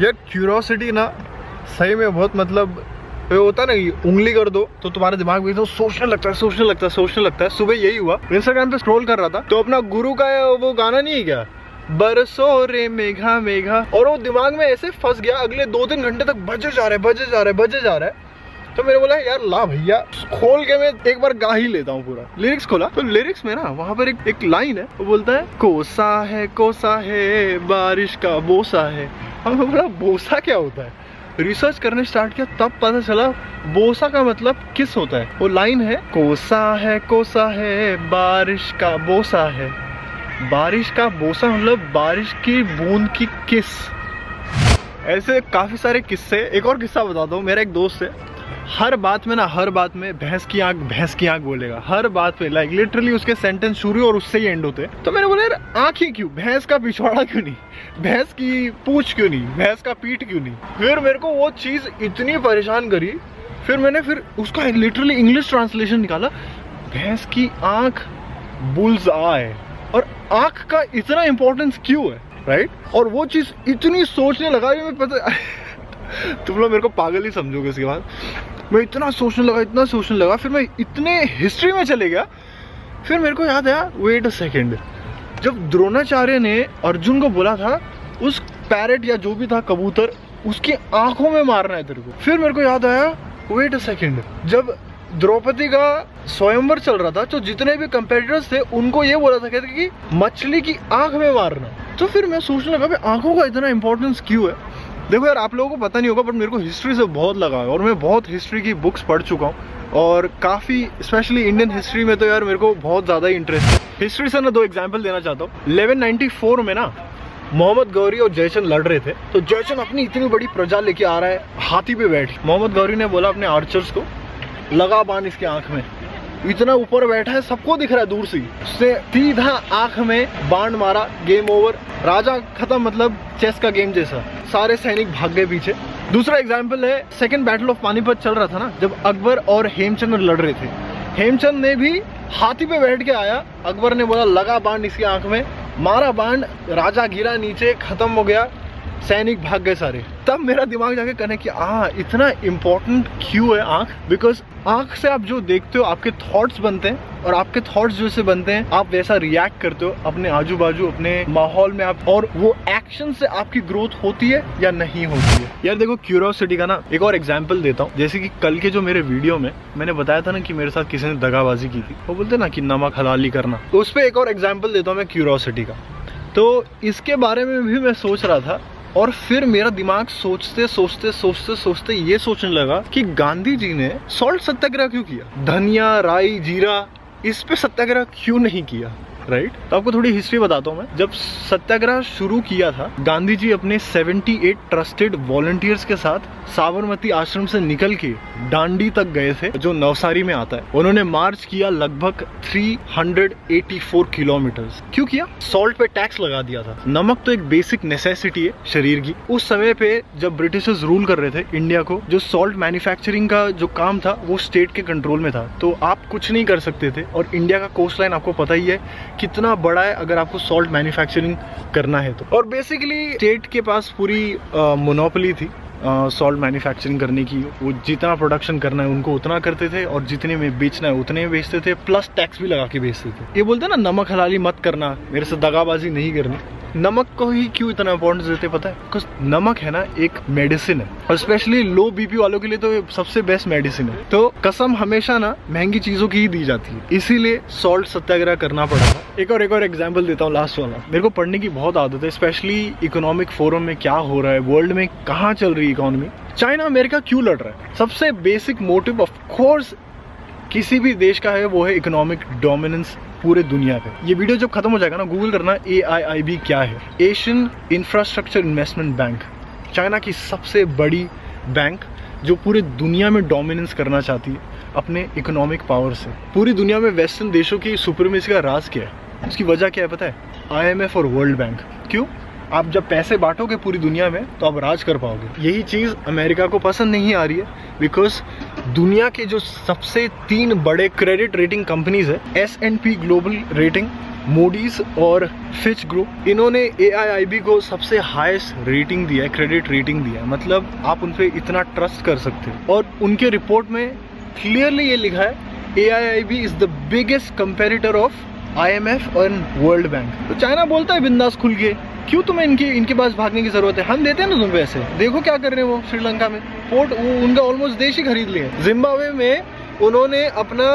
यार क्यूरोसिटी ना सही में बहुत मतलब ये होता है ना, उंगली कर दो तो तुम्हारे दिमाग में तो सोचने लगता है। सुबह यही हुआ, इंस्टाग्राम पे स्क्रॉल कर रहा था तो अपना गुरु का वो गाना नहीं है क्या, बरसो रे मेघा मेघा, और वो दिमाग में ऐसे फंस गया। अगले 2-3 घंटे तक बजे जा रहा है। तो मेरे बोला यार ला भैया खोल के मैं एक बार गा ही लेता हूँ पूरा। लिरिक्स खोला तो लिरिक्स में ना वहाँ पर एक लाइन है, वो बोलता है कोसा है बारिश का बोसा है। हमें बोला बोसा क्या होता है, रिसर्च करने स्टार्ट किया तब पता चला बोसा का मतलब किस होता है। वो लाइन है कोसा है बारिश का बोसा है। बारिश का बोसा मतलब बारिश की बूंद की किस। ऐसे काफी सारे किस्से। एक और किस्सा बताता हूँ। मेरा एक दोस्त है, हर बात में भैंस की आंख बोलेगा, हर बात पे, लाइक लिटरली उसके सेंटेंस शुरू और उससे ही एंड होते हैं। तो मैंने बोला यार आंखें क्यों, भैंस का पिछवाड़ा क्यों नहीं, भैंस की पूंछ क्यों नहीं, भैंस का पीठ क्यों नहीं। फिर मेरे को वो चीज इतनी परेशान करी, फिर मैंने उसका लिटरली इंग्लिश ट्रांसलेशन निकाला, भैंस की आंख बुल्स आई, और आंख का इतना इंपॉर्टेंस क्यों है, राइट। और वो चीज इतनी सोचने लगा, मैं पता तुम लोग मेरे को पागल ही समझोगे इसके बाद। मैं इतना सोचने लगा, फिर मैं इतने हिस्ट्री में चले गया। फिर मेरे को याद आया, वेट अ सेकेंड, जब द्रोणाचार्य ने अर्जुन को बोला था उस पैरेट या जो भी था कबूतर उसकी आंखों में मारना है तेरे को, फिर मेरे को याद आया वेट अ सेकेंड, जब द्रौपदी का स्वयंवर चल रहा था तो जितने भी कंपेटिटर्स थे उनको ये बोला था कहते कि मछली की आंख में मारना। तो फिर मैं सोचने लगा भाई आंखों का इतना इंपॉर्टेंस क्यों है। देखो यार आप लोगों को पता नहीं होगा बट मेरे को हिस्ट्री से बहुत लगा है और मैं बहुत हिस्ट्री की बुक्स पढ़ चुका हूँ और काफ़ी स्पेशली इंडियन हिस्ट्री में तो यार मेरे को बहुत ज़्यादा इंटरेस्ट है। हिस्ट्री से ना 2 एग्जाम्पल देना चाहता हूँ। 1194 में ना मोहम्मद गौरी और जयचंद लड़ रहे थे, तो जयचंद अपनी इतनी बड़ी प्रजा लेके आ रहा है हाथी पे बैठ। मोहम्मद गौरी ने बोला अपने आर्चर्स को लगा बाण इसके आंख में, इतना ऊपर बैठा है सबको दिख रहा है दूर से, उसने सीधा आंख में बाण मारा, गेम ओवर, राजा खत्म। मतलब चेस का गेम जैसा, सारे सैनिक भाग गए पीछे। दूसरा एग्जाम्पल है सेकंड बैटल ऑफ पानीपत चल रहा था ना, जब अकबर और हेमचंद लड़ रहे थे, हेमचंद ने भी हाथी पे बैठ के आया, अकबर ने बोला लगा बाण इसकी आंख में, मारा बाण, राजा गिरा नीचे, खत्म हो गया, सैनिक भाग गए सारे। तब मेरा दिमाग जाके कनेक्ट किया इतना इंपॉर्टेंट क्यों है आंख, बिकॉज आंख से आप जो देखते हो आपके थॉट्स बनते हैं और आपके थॉट्स जैसे बनते हैं आप वैसा रिएक्ट करते हो अपने आजू बाजू अपने माहौल में आप, और वो एक्शन से आपकी ग्रोथ होती है या नहीं होती है। यार देखो क्यूरियोसिटी का ना एक और एग्जांपल देता हूँ। जैसे कि कल के जो मेरे वीडियो में मैंने बताया था ना कि मेरे साथ किसी ने दगाबाजी की थी, वो बोलते ना कि नमक हलाली करना, तो उस पर एक और एग्जाम्पल देता हूँ मैं क्यूरियोसिटी का। तो इसके बारे में भी मैं सोच रहा था और फिर मेरा दिमाग सोचते सोचते ये सोचने लगा कि गांधी जी ने सॉल्ट सत्याग्रह क्यों किया, धनिया राई जीरा इस पे सत्याग्रह क्यों नहीं किया, राइट। तो आपको थोड़ी हिस्ट्री बताता हूँ मैं। जब सत्याग्रह शुरू किया था गांधी जी अपने 78 ट्रस्टेड वॉलंटियर्स के साथ साबरमती आश्रम से निकल के डांडी तक गए थे जो नवसारी में आता है। उन्होंने मार्च किया लगभग 384 किलोमीटर्स। क्यों किया? सॉल्ट पे टैक्स लगा दिया था। नमक तो एक बेसिक नेसेसिटी है शरीर की। उस समय पे जब ब्रिटिशर्स रूल कर रहे थे इंडिया को, जो सॉल्ट मैन्युफैक्चरिंग का जो काम था वो स्टेट के कंट्रोल में था, तो आप कुछ नहीं कर सकते थे। और इंडिया का कोस्ट लाइन आपको पता ही है कितना बड़ा है अगर आपको सॉल्ट मैन्युफैक्चरिंग करना है तो। और बेसिकली स्टेट के पास पूरी मोनोपोली थी सॉल्ट मैन्युफैक्चरिंग करने की। वो जितना प्रोडक्शन करना है उनको उतना करते थे और जितने में बेचना है उतने में बेचते थे, प्लस टैक्स भी लगा के बेचते थे। ये बोलते हैं ना नमक हलाली मत करना, मेरे से दगाबाजी नहीं करनी। नमक को ही क्यों इतना इंपॉर्टेंस देते पता है? बिकॉज नमक है ना एक मेडिसिन है और स्पेशली लो बीपी वालों के लिए तो सबसे बेस्ट मेडिसिन है। तो कसम हमेशा ना महंगी चीजों की ही दी जाती है, इसीलिए सॉल्ट सत्याग्रह करना पड़ा था। एक और एग्जाम्पल देता हूँ लास्ट वाला। मेरे को पढ़ने की बहुत आदत है, स्पेशली इकोनॉमिक फोरम में क्या हो रहा है वर्ल्ड में, कहाँ चल रही है इकोनॉमी, चाइना अमेरिका क्यों लड़ रहा है। सबसे बेसिक मोटिव ऑफ कोर्स किसी भी देश का है वो है इकोनॉमिक डोमिनेंस पूरे दुनिया पे। ये वीडियो जब खत्म हो जाएगा ना गूगल करना AIIB क्या है, Asian infrastructure investment bank, China की सबसे बड़ी बैंक जो पूरे दुनिया में डोमिनेंस करना चाहती है अपने इकोनॉमिक पावर से। पूरी दुनिया में वेस्टर्न देशों की सुप्रीमेसी का राज क्या है, उसकी वजह क्या है पता है? IMF और वर्ल्ड बैंक। क्यों? आप जब पैसे बांटोगे पूरी दुनिया में तो आप राज कर पाओगे। यही चीज़ अमेरिका को पसंद नहीं आ रही है, बिकॉज दुनिया के जो सबसे 3 बड़े क्रेडिट रेटिंग कंपनीज है, S&P ग्लोबल रेटिंग, मूडीज और फिच ग्रुप, इन्होंने AIIB को सबसे हाईएस्ट रेटिंग दिया है, क्रेडिट रेटिंग दिया है, मतलब आप उन पे इतना ट्रस्ट कर सकते हो। और उनके रिपोर्ट में क्लियरली ये लिखा है AIIB is the biggest comparator of IMF और वर्ल्ड बैंक। तो चाइना बोलता है बिंदास खुल के, क्यों तुम्हें इनके पास भागने की जरूरत है, हम देते हैं ना तुम पैसे। देखो क्या कर रहे हैं वो श्रीलंका में, पोर्ट वो उनका ऑलमोस्ट देश ही खरीद लिए। जिम्बाब्वे में उन्होंने अपना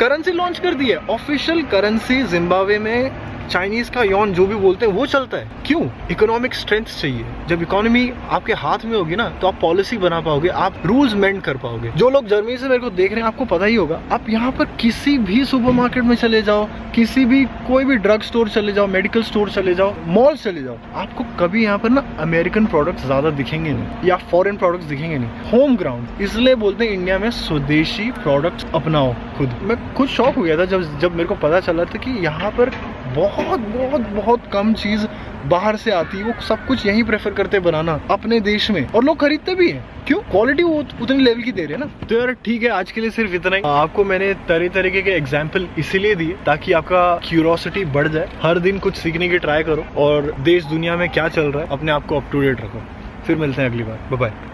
करेंसी लॉन्च कर दिया, ऑफिशियल करेंसी जिम्बाब्वे में चाइनीज का यॉन जो भी बोलते हैं वो चलता है। क्यों? इकोनॉमिक स्ट्रेंथ चाहिए। जब इकोनॉमी आपके हाथ में होगी ना तो आप पॉलिसी बना पाओगे, आप रूल्स मेंट कर पाओगे। जो लोग जर्मनी से मेरे को देख रहे हैं आपको पता ही होगा, आप यहाँ पर किसी भी सुपरमार्केट में चले जाओ, किसी भी कोई भी ड्रग स्टोर चले जाओ, मेडिकल स्टोर चले जाओ, मॉल चले जाओ, आपको कभी यहाँ पर ना अमेरिकन प्रोडक्ट्स ज्यादा दिखेंगे नहीं या फॉरेन प्रोडक्ट्स दिखेंगे नहीं। होम ग्राउंड, इसलिए बोलते हैं इंडिया में स्वदेशी प्रोडक्ट्स अपनाओ। खुद मैं खुद शॉक हो गया था जब मेरे को पता चला था कि यहाँ पर बहुत बहुत बहुत कम चीज बाहर से आती है, वो सब कुछ यहीं प्रेफर करते हैं बनाना अपने देश में, और लोग खरीदते भी हैं। क्यों? क्वालिटी वो उतनी लेवल की दे रहे हैं ना। तो यार ठीक है, आज के लिए सिर्फ इतना ही। आपको मैंने तरह तरीके के एग्जाम्पल इसीलिए दिए ताकि आपका क्यूरियोसिटी बढ़ जाए, हर दिन कुछ सीखने की ट्राई करो और देश दुनिया में क्या चल रहा है अपने आप को अप टू डेट रखो। फिर मिलते हैं अगली बार, बाय बाय।